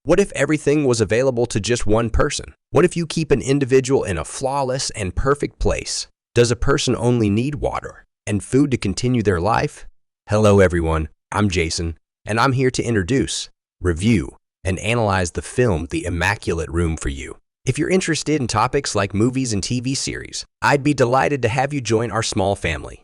What if everything was available to just one person? What if you keep an individual in a flawless and perfect place? Does a person only need water and food to continue their life? Hello everyone, I'm Jason, and I'm here to introduce, review, and analyze the film The Immaculate Room for you. If you're interested in topics like movies and TV series, I'd be delighted to have you join our small family.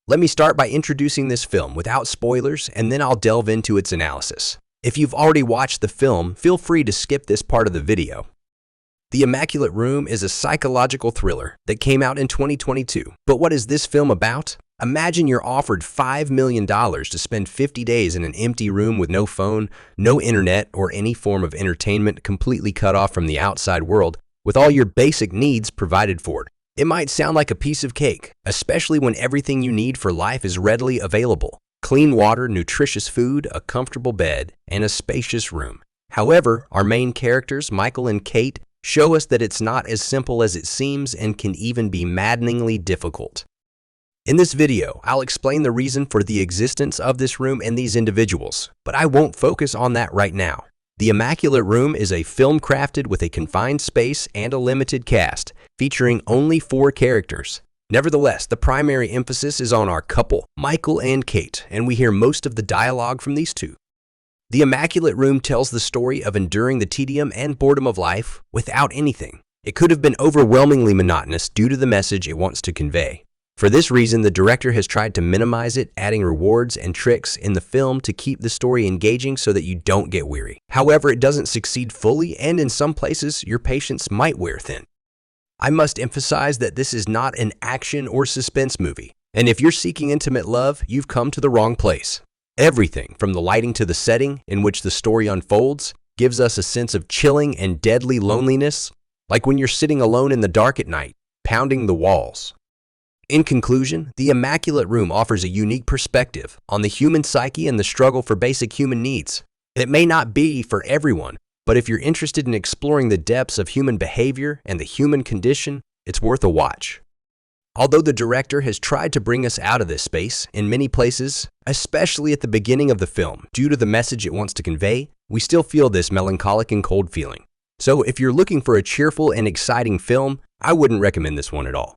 Let me start by introducing this film without spoilers, and then I'll delve into its analysis. If you've already watched the film, feel free to skip this part of the video. The Immaculate Room is a psychological thriller that came out in 2022. But what is this film about? Imagine you're offered $5 million to spend 50 days in an empty room with no phone, no internet, or any form of entertainment, completely cut off from the outside world, with all your basic needs provided for. It might sound like a piece of cake, especially when everything you need for life is readily available. Clean water, nutritious food, a comfortable bed, and a spacious room. However, our main characters, Michael and Kate, show us that it's not as simple as it seems and can even be maddeningly difficult. In this video, I'll explain the reason for the existence of this room and these individuals, but I won't focus on that right now. The Immaculate Room is a film crafted with a confined space and a limited cast, featuring only 4 characters. Nevertheless, the primary emphasis is on our couple, Michael and Kate, and we hear most of the dialogue from these two. The Immaculate Room tells the story of enduring the tedium and boredom of life without anything. It could have been overwhelmingly monotonous due to the message it wants to convey. For this reason, the director has tried to minimize it, adding rewards and tricks in the film to keep the story engaging so that you don't get weary. However, it doesn't succeed fully, and in some places, your patience might wear thin. I must emphasize that this is not an action or suspense movie, and if you're seeking intimate love, you've come to the wrong place. Everything, from the lighting to the setting in which the story unfolds, gives us a sense of chilling and deadly loneliness, like when you're sitting alone in the dark at night, pounding the walls. In conclusion, The Immaculate Room offers a unique perspective on the human psyche and the struggle for basic human needs. It may not be for everyone, but if you're interested in exploring the depths of human behavior and the human condition, it's worth a watch. Although the director has tried to bring us out of this space in many places, especially at the beginning of the film, due to the message it wants to convey, we still feel this melancholic and cold feeling. So if you're looking for a cheerful and exciting film, I wouldn't recommend this one at all.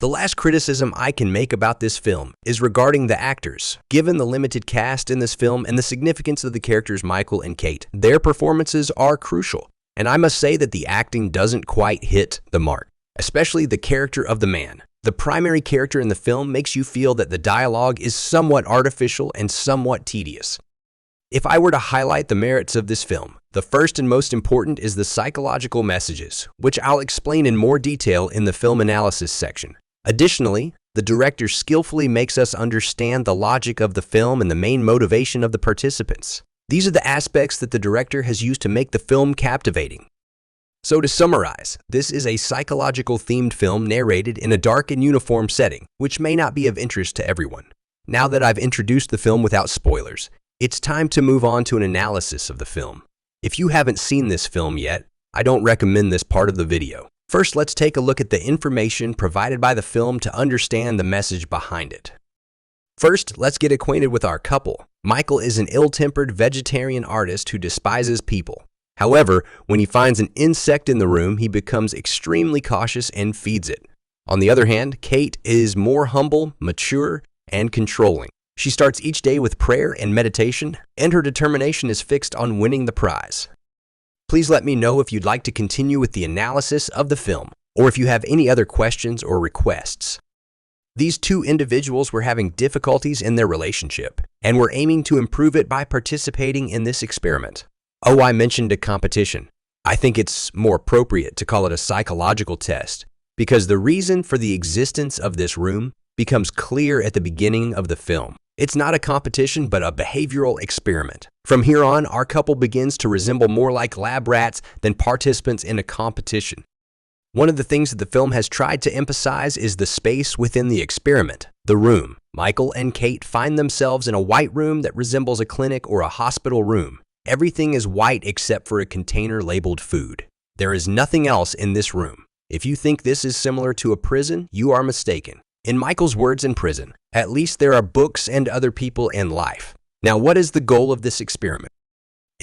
The last criticism I can make about this film is regarding the actors. Given the limited cast in this film and the significance of the characters Michael and Kate, their performances are crucial, and I must say that the acting doesn't quite hit the mark, especially the character of the man. The primary character in the film makes you feel that the dialogue is somewhat artificial and somewhat tedious. If I were to highlight the merits of this film, the first and most important is the psychological messages, which I'll explain in more detail in the film analysis section. Additionally, the director skillfully makes us understand the logic of the film and the main motivation of the participants. These are the aspects that the director has used to make the film captivating. So to summarize, this is a psychological themed film narrated in a dark and uniform setting, which may not be of interest to everyone. Now that I've introduced the film without spoilers, it's time to move on to an analysis of the film. If you haven't seen this film yet, I don't recommend this part of the video. First, let's take a look at the information provided by the film to understand the message behind it. First, let's get acquainted with our couple. Michael is an ill-tempered vegetarian artist who despises people. However, when he finds an insect in the room, he becomes extremely cautious and feeds it. On the other hand, Kate is more humble, mature, and controlling. She starts each day with prayer and meditation, and her determination is fixed on winning the prize. Please let me know if you'd like to continue with the analysis of the film, or if you have any other questions or requests. These two individuals were having difficulties in their relationship, and were aiming to improve it by participating in this experiment. Oh, I mentioned a competition. I think it's more appropriate to call it a psychological test, because the reason for the existence of this room becomes clear at the beginning of the film. It's not a competition, but a behavioral experiment. From here on, our couple begins to resemble more like lab rats than participants in a competition. One of the things that the film has tried to emphasize is the space within the experiment, the room. Michael and Kate find themselves in a white room that resembles a clinic or a hospital room. Everything is white except for a container labeled food. There is nothing else in this room. If you think this is similar to a prison, you are mistaken. In Michael's words, in prison, at least there are books and other people in life. Now, what is the goal of this experiment?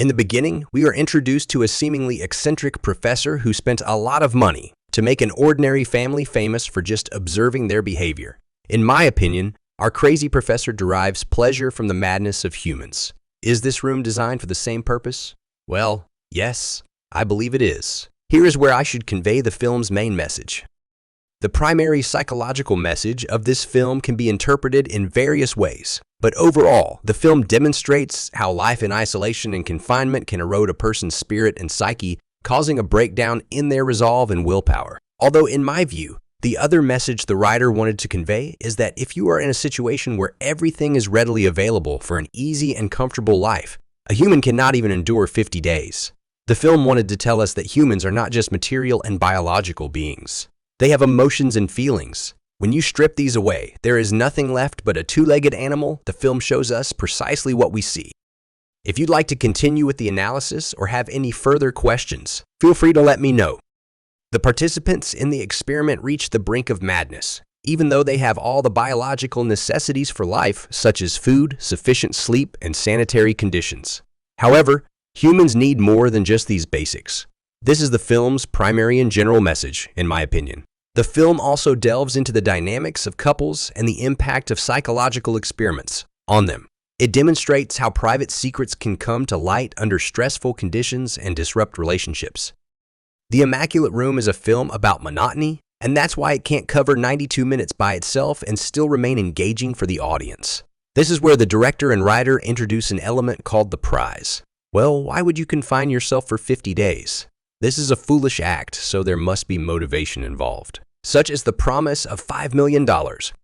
In the beginning, we are introduced to a seemingly eccentric professor who spent a lot of money to make an ordinary family famous for just observing their behavior. In my opinion, our crazy professor derives pleasure from the madness of humans. Is this room designed for the same purpose? Well, yes, I believe it is. Here is where I should convey the film's main message. The primary psychological message of this film can be interpreted in various ways, but overall, the film demonstrates how life in isolation and confinement can erode a person's spirit and psyche, causing a breakdown in their resolve and willpower. Although, in my view, the other message the writer wanted to convey is that if you are in a situation where everything is readily available for an easy and comfortable life, a human cannot even endure 50 days. The film wanted to tell us that humans are not just material and biological beings. They have emotions and feelings. When you strip these away, there is nothing left but a two-legged animal. The film shows us precisely what we see. If you'd like to continue with the analysis or have any further questions, feel free to let me know. The participants in the experiment reach the brink of madness, even though they have all the biological necessities for life, such as food, sufficient sleep, and sanitary conditions. However, humans need more than just these basics. This is the film's primary and general message, in my opinion. The film also delves into the dynamics of couples and the impact of psychological experiments on them. It demonstrates how private secrets can come to light under stressful conditions and disrupt relationships. The Immaculate Room is a film about monotony, and that's why it can't cover 92 minutes by itself and still remain engaging for the audience. This is where the director and writer introduce an element called the prize. Well, why would you confine yourself for 50 days? This is a foolish act, so there must be motivation involved, such as the promise of $5 million,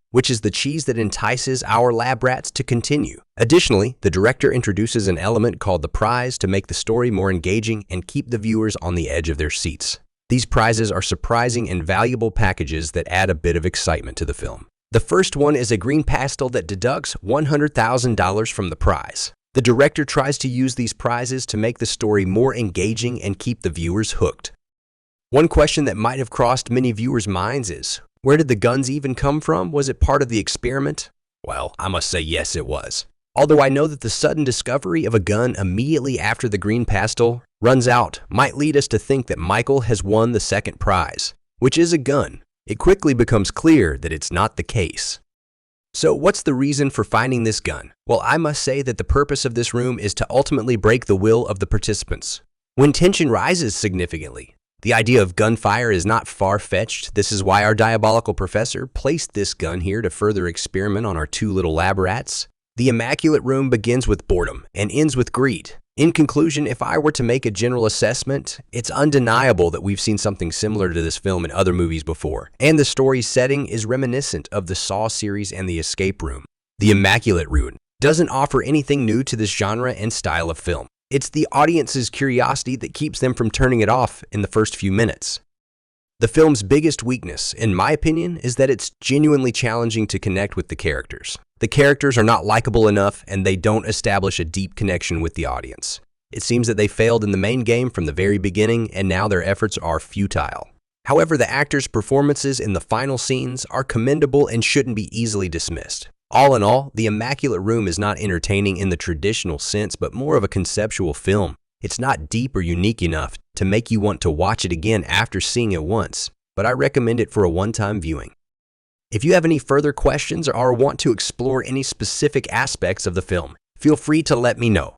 which is the cheese that entices our lab rats to continue. Additionally, the director introduces an element called the prize to make the story more engaging and keep the viewers on the edge of their seats. These prizes are surprising and valuable packages that add a bit of excitement to the film. The first one is a green pastel that deducts $100,000 from the prize. The director tries to use these prizes to make the story more engaging and keep the viewers hooked. One question that might have crossed many viewers' minds is, where did the guns even come from? Was it part of the experiment? Well, I must say yes, it was. Although I know that the sudden discovery of a gun immediately after the green pastel runs out might lead us to think that Michael has won the second prize, which is a gun. It quickly becomes clear that it's not the case. So what's the reason for finding this gun? Well, I must say that the purpose of this room is to ultimately break the will of the participants. When tension rises significantly, the idea of gunfire is not far-fetched. This is why our diabolical professor placed this gun here to further experiment on our two little lab rats. The Immaculate Room begins with boredom and ends with greed. In conclusion, if I were to make a general assessment, it's undeniable that we've seen something similar to this film in other movies before, and the story's setting is reminiscent of the Saw series and the Escape Room. The Immaculate Room doesn't offer anything new to this genre and style of film. It's the audience's curiosity that keeps them from turning it off in the first few minutes. The film's biggest weakness, in my opinion, is that it's genuinely challenging to connect with the characters. The characters are not likable enough, and they don't establish a deep connection with the audience. It seems that they failed in the main game from the very beginning, and now their efforts are futile. However, the actors' performances in the final scenes are commendable and shouldn't be easily dismissed. All in all, The Immaculate Room is not entertaining in the traditional sense, but more of a conceptual film. It's not deep or unique enough to make you want to watch it again after seeing it once, but I recommend it for a one-time viewing. If you have any further questions or want to explore any specific aspects of the film, feel free to let me know.